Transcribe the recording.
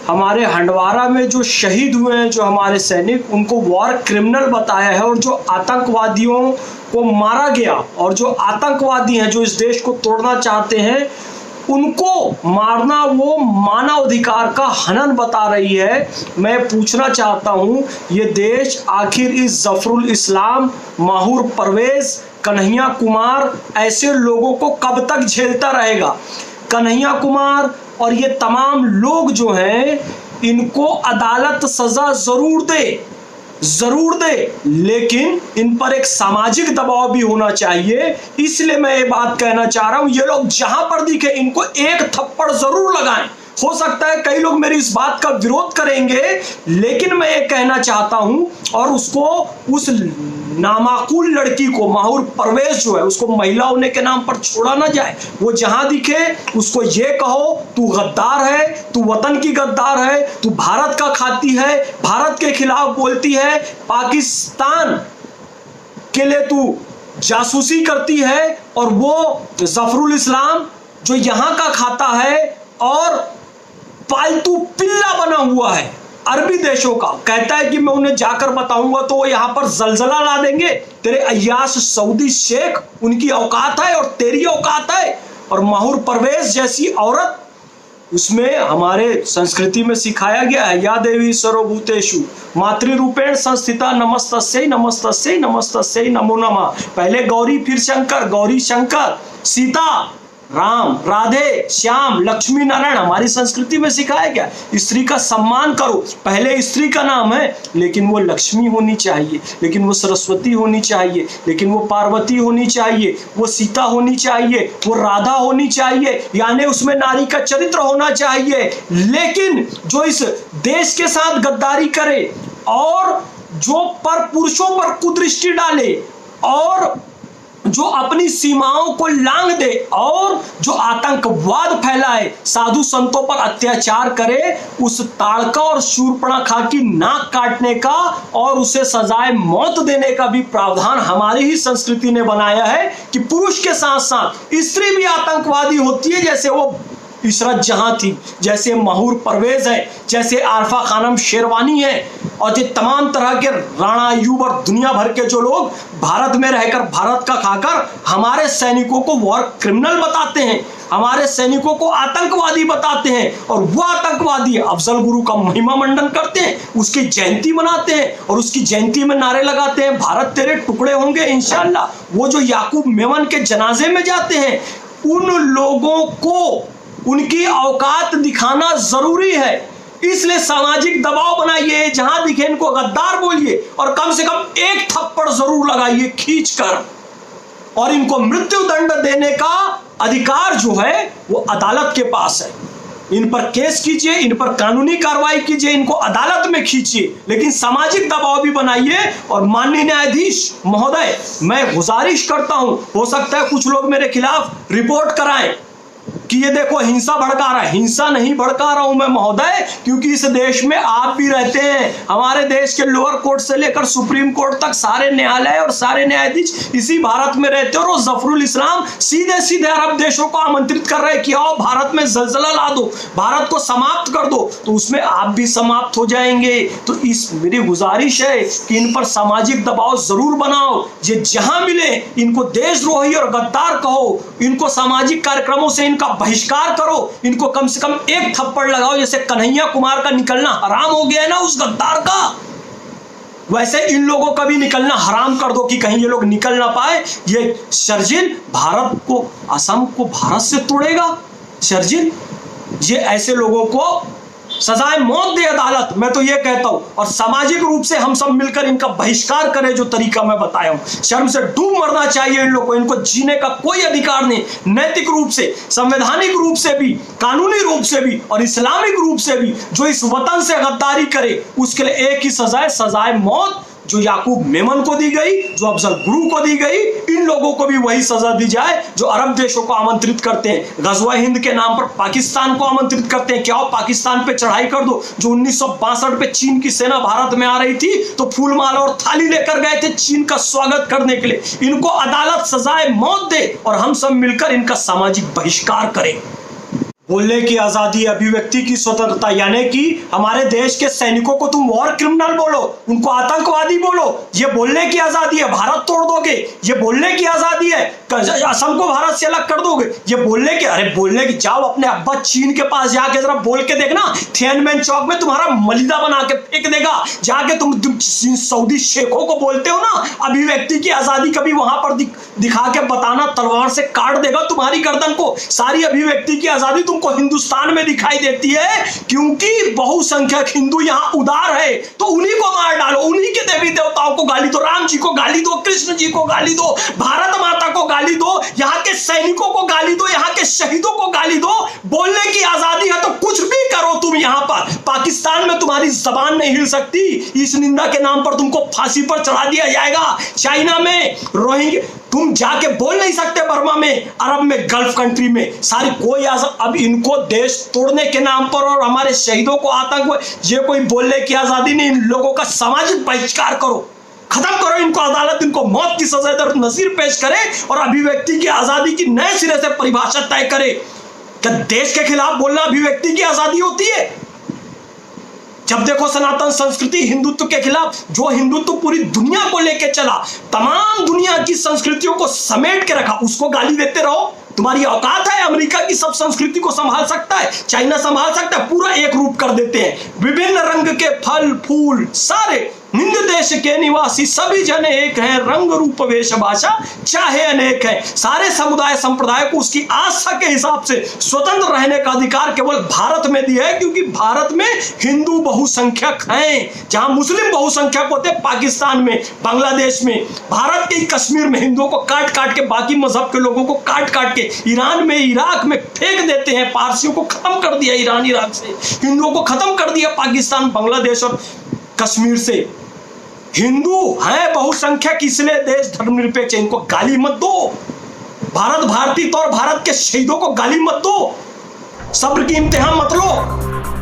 हमारे हंडवारा में जो शहीद हुए हैं, जो हमारे सैनिक, उनको वॉर क्रिमिनल बताया है, और जो आतंकवादियों को मारा गया और जो आतंकवादी हैं जो इस देश को तोड़ना चाहते हैं, उनको मारना वो मानवाधिकार का हनन बता रही है। मैं पूछना चाहता हूं, ये देश आखिर इस जफरुल इस्लाम, माहूर परवेज, कन्हैया कुमार ऐसे लोगों को कब तक झेलता रहेगा? कन्हैया कुमार और ये तमाम लोग जो हैं, इनको अदालत सजा जरूर दे, लेकिन इन पर एक सामाजिक दबाव भी होना चाहिए। इसलिए मैं ये बात कहना चाह रहा हूं, ये लोग जहां पर दिखे इनको एक थप्पड़ जरूर लगाएं। हो सकता है कई लोग मेरी इस बात का विरोध करेंगे, लेकिन मैं ये कहना चाहता हूं, और उसको, उस नामाकूल लड़की को, माहूर परवेज जो है, उसको महिला होने के नाम पर छोड़ा ना जाए। वो जहां दिखे उसको ये कहो, तू गद्दार है, तू वतन की गद्दार है, तू भारत का खाती है, भारत के खिलाफ बोलती है, पाकिस्तान के लिए तू जासूसी करती है, और वो जफरुल इस्लाम जो यहां का खाता है और पालतू पिल्ला बना हुआ है अरबी देशों का, कहता है कि मैं उन्हें जाकर बताऊंगा तो वो यहां पर जलजला ला देंगे। तेरे अय्याश सऊदी शेख, उनकी औकात है और तेरी औकात है। और माहूर परवेज जैसी औरत, उसमें हमारे संस्कृति में सिखाया गया है, या देवी सर्वभूतेषु मातृरूपेण संस्थिता नमस्तस्यै नमस्तस्यै नमस्तस्यै नमो नमः। पहले गौरी फिर शंकर, गौरी शंकर, सीता, राम, राधे, श्याम, लक्ष्मी नारायण, हमारी संस्कृति में सिखाया गया। स्त्री का सम्मान करो, पहले स्त्री का नाम है, लेकिन वो लक्ष्मी होनी चाहिए, लेकिन वो सरस्वती होनी चाहिए, लेकिन वो पार्वती होनी चाहिए, वो सीता होनी चाहिए, वो राधा होनी चाहिए, यानी उसमें नारी का चरित्र होना चाहिए। लेकिन जो इस देश के साथ गद्दारी करे और जो पर पुरुषों पर कुदृष्टि डाले और जो अपनी सीमाओं को लांघ दे और जो आतंकवाद फैलाए, साधु संतों पर अत्याचार करे, उस ताड़का और शूर्पणखा की नाक काटने का और उसे सजाए मौत देने का भी प्रावधान हमारी ही संस्कृति ने बनाया है कि पुरुष के साथ साथ स्त्री भी आतंकवादी होती है। जैसे वो इशरत जहां थी, जैसे माहूर परवेज है, जैसे आरफा खानम शेरवानी है, और ये तमाम तरह के राणा अयूब और दुनिया भर के जो लोग भारत में रहकर, भारत का खाकर हमारे सैनिकों को वॉर क्रिमिनल बताते हैं, हमारे सैनिकों को आतंकवादी बताते हैं, और वो आतंकवादी अफजल गुरु का महिमा मंडन करते हैं, उसकी जयंती मनाते हैं और उसकी जयंती में नारे लगाते हैं, भारत तेरे टुकड़े होंगे इंशाल्लाह। वो जो याकूब मेमन के जनाजे में जाते हैं, उन लोगों को उनकी औकात दिखाना जरूरी है। इसलिए सामाजिक दबाव बनाइए, जहां दिखे इनको गद्दार बोलिए, और कम से कम एक थप्पड़ जरूर लगाइए खींचकर, और इनको मृत्यु दंड देने का अधिकार जो है वो अदालत के पास है। इन पर केस कीजिए, इन पर कानूनी कार्रवाई कीजिए, इनको अदालत में खींचिए, लेकिन सामाजिक दबाव भी बनाइए। और माननीय न्यायाधीश महोदय, मैं गुजारिश करता हूं, हो सकता है कुछ लोग मेरे खिलाफ रिपोर्ट कराएं कि ये देखो हिंसा भड़का रहा है। हिंसा नहीं भड़का रहा हूं मैं महोदय, क्योंकि इस देश में आप भी रहते हैं। हमारे देश के लोअर कोर्ट से लेकर सुप्रीम कोर्ट तक सारे न्यायालय और सारे न्यायाधीश इसी भारत में रहते हैं, और जफरुल इस्लाम सीधे सीधे अरब देशों को आमंत्रित कर रहे हैं कि आओ भारत में जलजला ला दो, भारत को समाप्त कर दो, तो उसमें आप भी समाप्त हो जाएंगे। तो इस मेरी गुजारिश है कि इन पर सामाजिक दबाव जरूर बनाओ, ये जहां मिले इनको देशद्रोही और गद्दार कहो, इनको सामाजिक कार्यक्रमों से इनका बहिष्कार करो, इनको कम से कम एक थप्पड़ लगाओ। जैसे कन्हैया कुमार का निकलना हराम हो गया है ना उस गद्दार का, वैसे इन लोगों का भी निकलना हराम कर दो कि कहीं ये लोग निकल ना पाए। ये शर्जिल भारत को, असम को भारत से तोड़ेगा। शर्जिल, ये ऐसे लोगों को सजाए मौत दे अदालत, मैं तो ये कहता हूं। और सामाजिक रूप से हम सब मिलकर इनका बहिष्कार करें, जो तरीका मैं बताया हूं। शर्म से डूब मरना चाहिए इन लोगों को, इनको जीने का कोई अधिकार नहीं, नैतिक रूप से, संवैधानिक रूप से भी, कानूनी रूप से भी और इस्लामिक रूप से भी। जो इस वतन से गद्दारी करे उसके लिए एक ही सजा है, सजाए मौत। जो याकूब मेमन को दी गई, जो अफजल गुरु को दी गई, इन लोगों को भी वही सजा दी जाए जो अरब देशों को आमंत्रित करते हैं, गजवा हिंद के नाम पर पाकिस्तान को आमंत्रित करते हैं। क्या हो, पाकिस्तान पे चढ़ाई कर दो। जो 1962 पे चीन की सेना भारत में आ रही थी तो फूलमाला और थाली लेकर गए थे चीन का स्वागत करने के लिए। इनको अदालत सजाए मौत दे और हम सब मिलकर इनका सामाजिक बहिष्कार करें। बोलने की आजादी, अभिव्यक्ति की स्वतंत्रता, यानी कि हमारे देश के सैनिकों को तुम वॉर क्रिमिनल बोलो, उनको आतंकवादी बोलो, ये बोलने की आजादी है। भारत तोड़ दोगे, ये बोलने की आजादी है। असम को भारत से अलग कर दोगे, ये बोलने की, अरे बोलने की, जाओ अपने अब्बा चीन के पास जाके जरा बोल के देखना, थियानमेन चौक में तुम्हारा मलिदा बना के फेंक देगा। जाके तुम सऊदी शेखों को बोलते हो ना अभिव्यक्ति की आजादी, कभी वहां पर दिखा के बताना, तलवार से काट देगा तुम्हारी गर्दन को। सारी अभिव्यक्ति की आजादी तुमको हिंदुस्तान में दिखाई देती है क्योंकि बहुसंख्यक हिंदू यहाँ उदार है, तो उन्हीं को मार डालो, उन्हीं के देवी देवताओं को गाली दो, राम जी को गाली दो, कृष्ण जी को गाली दो, भारत माता को गाली दो, यहाँ के सैनिकों को गाली दो, यहाँ के शहीदों को गाली दो। बोलने की आजादी है तो कुछ भी करो तुम। यहाँ पर पाकिस्तान में तुम्हारी जबान नहीं हिल सकती, इस निंदा के नाम पर तुमको फांसी पर चढ़ा दिया जाएगा। चाइना में रोहिंग्या तुम जाके बोल नहीं सकते, बर्मा में, अरब में, गल्फ कंट्री में, सारी कोई अब इनको देश तोड़ने के नाम पर और हमारे शहीदों को आतंक, ये कोई बोलने की आजादी नहीं। इन लोगों का सामाजिक बहिष्कार करो, खत्म करो इनको, अदालत इनको मौत की सजा दर नजीर पेश करे और अभिव्यक्ति की आजादी की नए सिरे से परिभाषा तय करे। क्या देश के खिलाफ बोलना अभिव्यक्ति की आजादी होती है? जब देखो सनातन संस्कृति हिंदुत्व के खिलाफ, जो हिंदुत्व पूरी दुनिया को लेके चला, तमाम दुनिया की संस्कृतियों को समेट के रखा, उसको गाली देते रहो। तुम्हारी औकात है? अमेरिका की सब संस्कृति को संभाल सकता है, चाइना संभाल सकता है, पूरा एक रूप कर देते हैं। विभिन्न रंग के फल फूल सारे, हिंद देश के निवासी सभी जन एक हैं, रंग रूप वेश भाषा चाहे अनेक है। सारे समुदाय संप्रदाय को उसकी आस्था के हिसाब से स्वतंत्र रहने का अधिकार केवल भारत में दिया है, क्योंकि भारत में हिंदू बहुसंख्यक हैं। जहां मुस्लिम बहुसंख्यक होते हैं पाकिस्तान में, बांग्लादेश में, भारत के कश्मीर में हिंदुओं को काट काट के, बाकी मजहब के लोगों को काट काट के ईरान में, इराक में फेंक देते हैं। पारसियों को खत्म कर दिया ईरान इराक से, हिंदुओं को खत्म कर दिया पाकिस्तान, बांग्लादेश और कश्मीर से। हिंदू है बहुसंख्यक, इसलिए देश धर्मनिरपेक्ष, इनको गाली मत दो। भारत भारतीय तौर भारत के शहीदों को गाली मत दो, सब्र की इम्तिहान मत लो।